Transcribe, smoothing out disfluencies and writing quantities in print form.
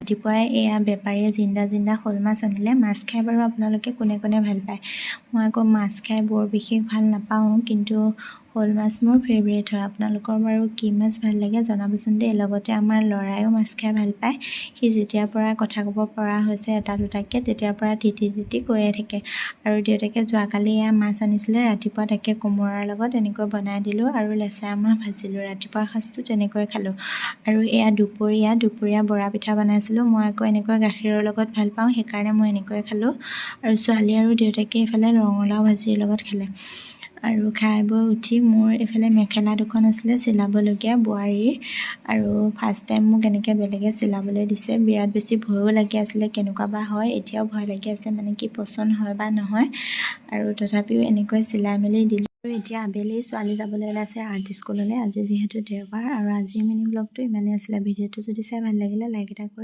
ৰাতিপুৱাই এয়া বেপাৰীয়ে জিন্দা জিন্দা শ'ল মাছ আনিলে। মাছ খাই বাৰু আপোনালোকে কোনে কোনে ভাল পায়? মই আকৌ মাছ খাই বৰ বিশেষ ভাল নাপাওঁ, কিন্তু শ'ল মাছ মোৰ ফেভৰেট হয়। আপোনালোকৰ বাৰু কি মাছ ভাল লাগে জনাবচোন দেই। লগতে আমাৰ ল'ৰায়ো মাছ খাই ভাল পায়। সি যেতিয়াৰ পৰা কথা ক'ব পৰা হৈছে এটা দুটাকৈ, তেতিয়াৰ পৰা তিতি তিতি কৈয়ে থাকে। আৰু দেউতাকে যোৱাকালি এয়া মাছ আনিছিলে, ৰাতিপুৱা তাকে কোমোৰাৰ লগত এনেকৈ বনাই দিলোঁ আৰু লেচেৰা মাহ ভাজিলোঁ। ৰাতিপুৱাৰ সাঁজটো তেনেকৈ খালোঁ। আৰু এয়া দুপৰীয়া বৰা পিঠা বনাইছিলোঁ। মই আকৌ এনেকৈ গাখীৰৰ লগত ভাল পাওঁ, সেইকাৰণে মই এনেকৈ খালোঁ। আৰু ছোৱালী আৰু দেউতাকে এইফালে ৰঙালাও ভাজিৰ লগত খালে। আৰু খাই বৈ উঠি মোৰ এইফালে মেখেলা দুখন আছিলে চিলাবলগীয়া বোৱাৰীৰ, আৰু ফাৰ্ষ্ট টাইম মোক এনেকৈ বেলেগে চিলাবলৈ দিছে। বিৰাট বেছি ভয়ো লাগি আছিলে, কেনেকুৱা বা হয়। এতিয়াও ভয় লাগি আছে, মানে কি পচন্দ হয় বা নহয়। আৰু তথাপিও এনেকৈ চিলাই মেলি দিলোঁ। আৰু এতিয়া আবেলি ছোৱালী যাবলৈ ওলাইছে আৰ্ট স্কুললৈ, আজি যিহেতু দেওবাৰ। আৰু আজিৰ মিনি ব্লগটো ইমানেই আছিলে। ভিডিঅ'টো যদি চাই ভাল লাগিলে লাইক এটা কৰি